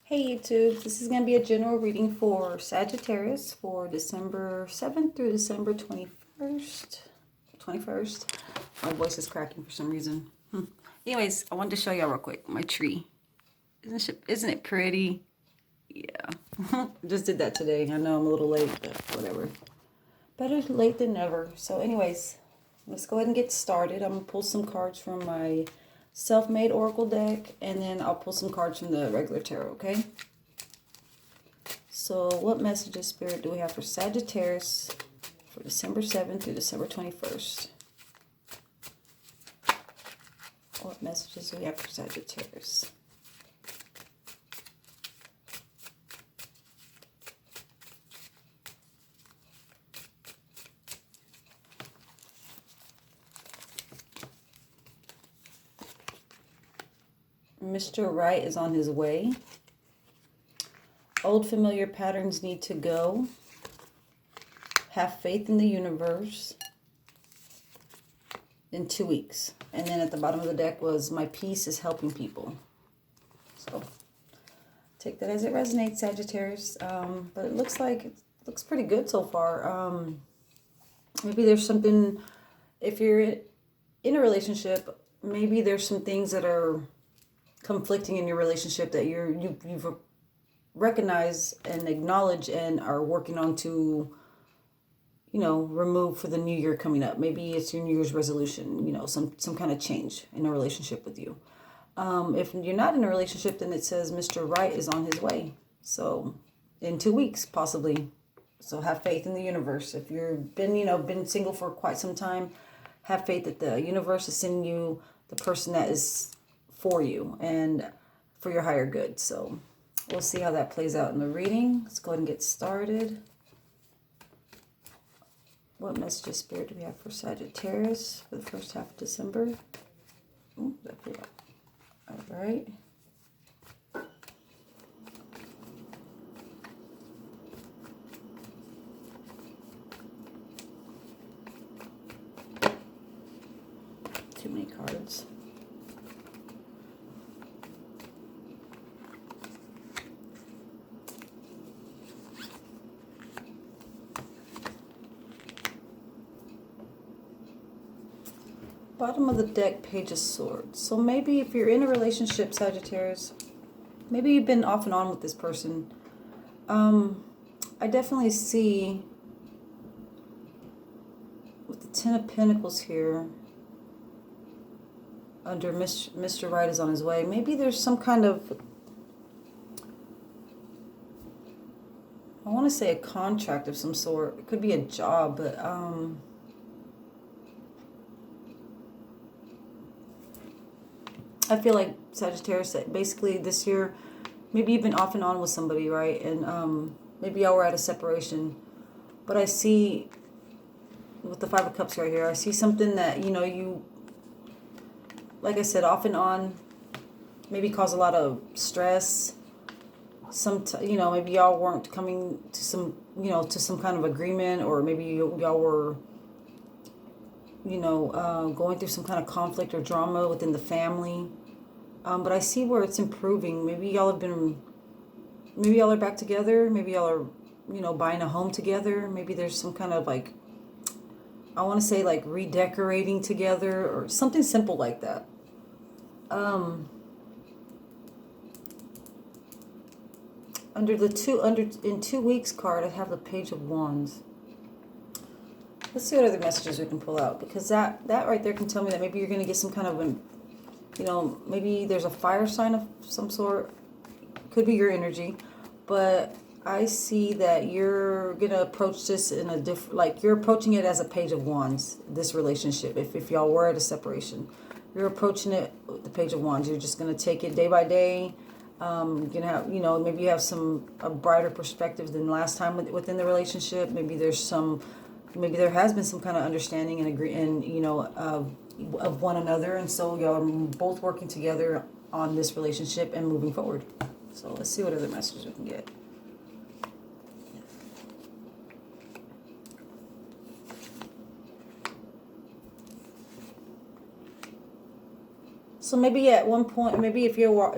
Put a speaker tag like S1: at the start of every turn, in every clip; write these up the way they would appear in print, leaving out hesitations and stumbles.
S1: Hey YouTube, this is going to be a general reading for Sagittarius for December 7th through December 21st. 21st. My voice is cracking for some reason. Anyways, I wanted to show y'all real quick my tree. Isn't it pretty? Yeah. Just did that today. I know I'm a little late, but whatever. Better late than never. So anyways, let's go ahead and get started. I'm going to pull some cards from my self-made oracle deck, and then I'll pull some cards from the regular tarot, okay? So what messages, Spirit, do we have for Sagittarius for December 7th through December 21st? What messages do we have for Sagittarius? Mr. Right is on his way. Old familiar patterns need to go. Have faith in the universe. In 2 weeks. And then at the bottom of the deck was my peace is helping people. So take that as it resonates, Sagittarius. But it looks looks pretty good so far. Maybe there's something, if you're in a relationship, maybe there's some things that are conflicting in your relationship that you've recognized and acknowledged and are working on to, remove for the new year coming up. Maybe it's your New Year's resolution, some kind of change in a relationship with you. If you're not in a relationship, then it says Mr. Right is on his way. So in 2 weeks, possibly. So have faith in the universe. If you've been single for quite some time, have faith that the universe is sending you the person that is for you and for your higher good. So we'll see how that plays out in the reading. Let's go ahead and get started. What messages, Spirit, do we have for Sagittarius for the first half of December? Ooh, that flew out. All right. Too many cards. Bottom of the deck, Page of Swords. So maybe if you're in a relationship, Sagittarius, maybe you've been off and on with this person. I definitely see with the Ten of Pentacles here, under Mr. Right is on his way. Maybe there's some kind of, I want to say a contract of some sort. It could be a job, but I feel like Sagittarius, that basically this year, maybe you've been off and on with somebody, right? And maybe y'all were at a separation. But I see, with the Five of Cups right here, I see something that, you, like I said, off and on, maybe cause a lot of stress. Maybe y'all weren't coming to some kind of agreement, or maybe y'all were, going through some kind of conflict or drama within the family. But I see where it's improving. Maybe y'all are back together. Maybe y'all are, buying a home together. Maybe there's some kind of I want to say redecorating together or something simple like that. In 2 weeks card, I have the Page of Wands. Let's see what other messages we can pull out, because that right there can tell me that maybe you're going to get some kind of maybe there's a fire sign of some sort. Could be your energy, but I see that you're going to approach this in a different, you're approaching it as a Page of Wands, this relationship. If y'all were at a separation, you're approaching it with the Page of Wands. You're just going to take it day by day. You're going to have, maybe you have a brighter perspective than last time within the relationship. Maybe there has been some kind of understanding and of one another, and so y'all are both working together on this relationship and moving forward. So let's see what other messages we can get. So maybe at one point, maybe if you were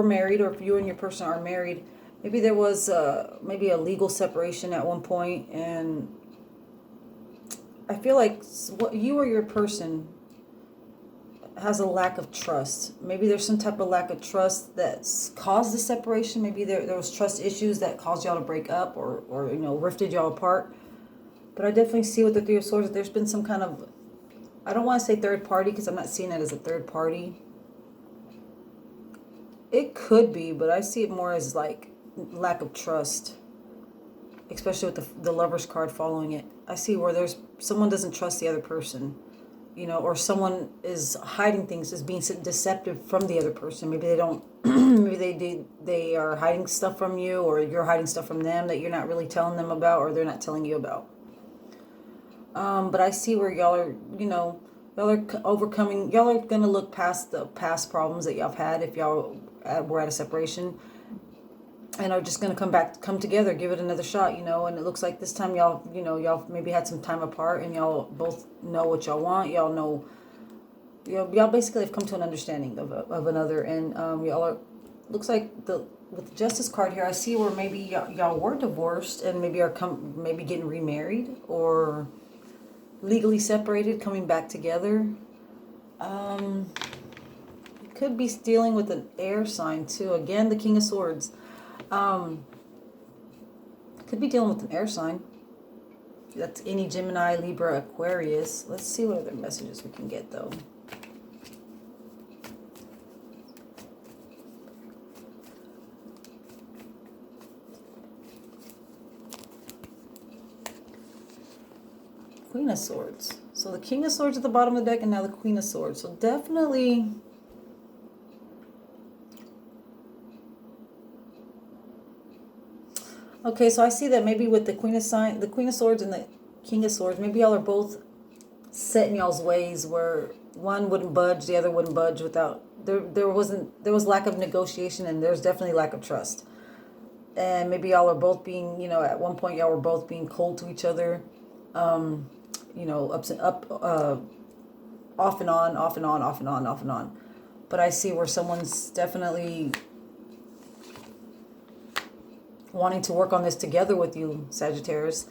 S1: married, or if you and your person are married, maybe there was maybe a legal separation at one point, and I feel like what you or your person has a lack of trust. Maybe there's some type of lack of trust that's caused the separation. Maybe there was trust issues that caused y'all to break up, or rifted y'all apart. But I definitely see with the Three of Swords that there's been some kind of, I don't want to say third party because I'm not seeing it as a third party. It could be, but I see it more as like lack of trust, especially with the Lover's card following it. I see where there's someone doesn't trust the other person, or someone is hiding things, is being deceptive from the other person. Maybe they don't, maybe they are hiding stuff from you, or you're hiding stuff from them that you're not really telling them about, or they're not telling you about. But I see where y'all are, y'all are overcoming, y'all are going to look past the past problems that y'all have had if y'all were at a separation, and are just going to come together, give it another shot, and it looks like this time y'all maybe had some time apart, and y'all both know what y'all want. Y'all know, y'all basically have come to an understanding of another, and y'all are, looks like with the Justice card here, I see where maybe y'all were divorced and maybe are maybe getting remarried, or legally separated, coming back together. It could be dealing with an air sign too. Again, the King of Swords. Could be dealing with an air sign. That's any Gemini, Libra, Aquarius. Let's see what other messages we can get though. Queen of Swords. So the King of Swords at the bottom of the deck, and now the Queen of Swords. So definitely, okay, so I see that maybe with the Queen of Swords and the King of Swords, maybe y'all are both set in y'all's ways where one wouldn't budge, the other wouldn't budge without, there was lack of negotiation, and there's definitely lack of trust. And maybe y'all are both being, at one point y'all were both being cold to each other. Off and on, off and on, off and on, off and on. But I see where someone's definitely wanting to work on this together with you, Sagittarius.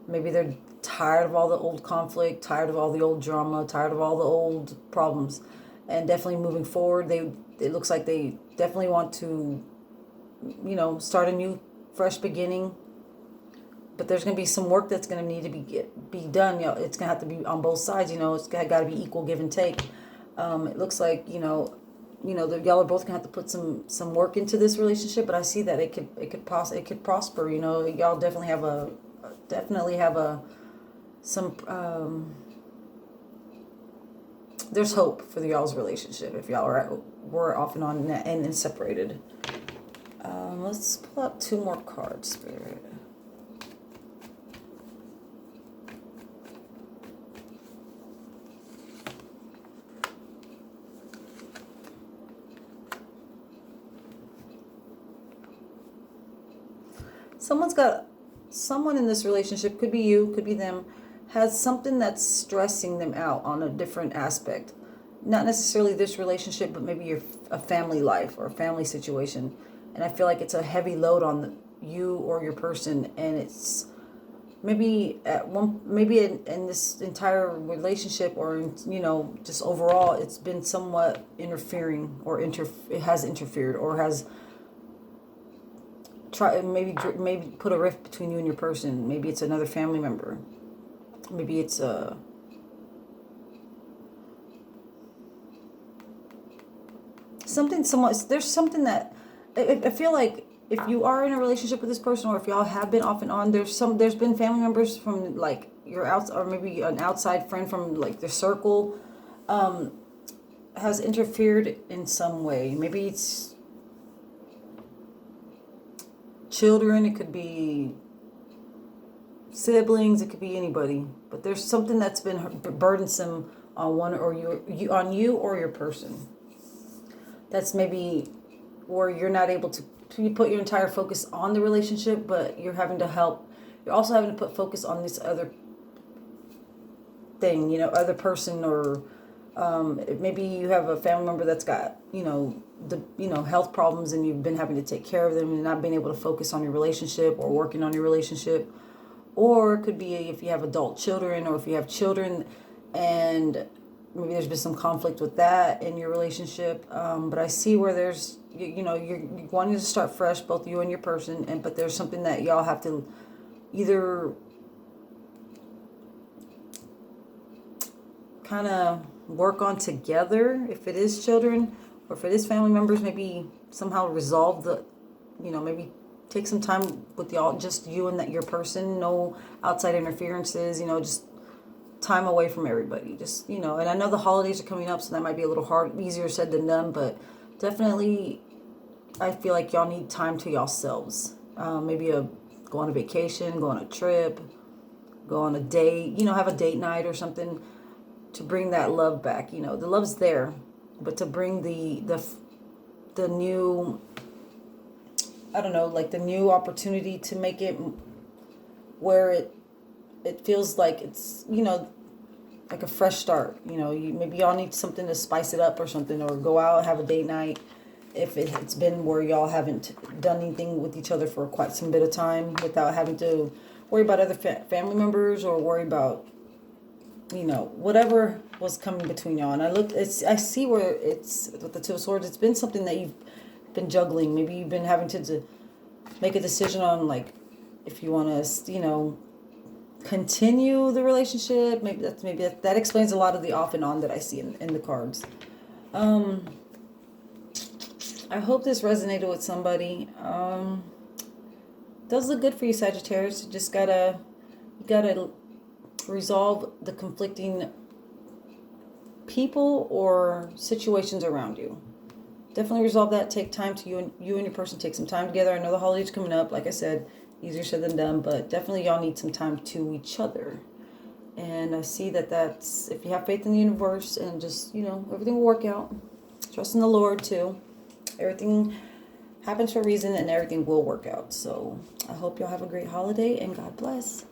S1: Maybe they're tired of all the old conflict, tired of all the old drama, tired of all the old problems, and definitely moving forward. It looks like they definitely want to, start a new, fresh beginning. But there's going to be some work that's going to need to be done. It's going to have to be on both sides. It's got to be equal give and take. It looks like y'all are both going to have to put some work into this relationship. But I see that it could prosper. Y'all definitely have some. There's hope for y'all's relationship if y'all were off and on and separated. Let's pull out two more cards, Spirit. Someone in this relationship, could be you, could be them, has something that's stressing them out on a different aspect. Not necessarily this relationship, but maybe a family life or a family situation. And I feel like it's a heavy load on you or your person, and it's maybe in this entire relationship, or just overall, it's been somewhat interfering, or it has interfered, or has maybe put a rift between you and your person. Maybe it's another family member. Maybe it's there's something that I feel like if you are in a relationship with this person, or if y'all have been off and on, there's been family members from like your or maybe an outside friend from like the circle has interfered in some way. Maybe it's children, it could be siblings, it could be anybody, but there's something that's been burdensome on one or you or your person. That's maybe where you're not able to put your entire focus on the relationship, but you're also having to put focus on this other thing, other person, or Maybe you have a family member that's got, health problems, and you've been having to take care of them and not being able to focus on your relationship or working on your relationship. Or it could be if you have adult children, or if you have children and maybe there's been some conflict with that in your relationship. But I see where there's, you're wanting to start fresh, both you and your person, but there's something that y'all have to either kind of work on together, if it is children, or if it is family members, maybe somehow resolve the, maybe take some time with y'all, just you and your person, no outside interferences, just time away from everybody, just, and I know the holidays are coming up, so that might be a little hard, easier said than done, but definitely I feel like y'all need time to yourselves. Maybe go on a vacation, go on a trip, go on a date, have a date night or something, to bring that love back. The love's there, but to bring the new, I don't know, like the new opportunity to make it where it feels like it's, like a fresh start. Maybe y'all need something to spice it up or something, or go out, have a date night. If it's been where y'all haven't done anything with each other for quite some bit of time, without having to worry about other family members, or worry about, whatever was coming between y'all. And I see where it's with the Two of Swords. It's been something that you've been juggling. Maybe you've been having to make a decision on, like, if you want to, continue the relationship. Maybe that explains a lot of the off and on that I see in the cards. I hope this resonated with somebody. Does look good for you, Sagittarius. You just gotta resolve the conflicting people or situations around you. Definitely resolve that. Take time to you and your person. Take some time together. I know the holidays coming up. Like I said, easier said than done, but definitely y'all need some time to each other. And I see that's, if you have faith in the universe, and just, everything will work out. Trust in the Lord too. Everything happens for a reason, and everything will work out. So I hope y'all have a great holiday, and God bless.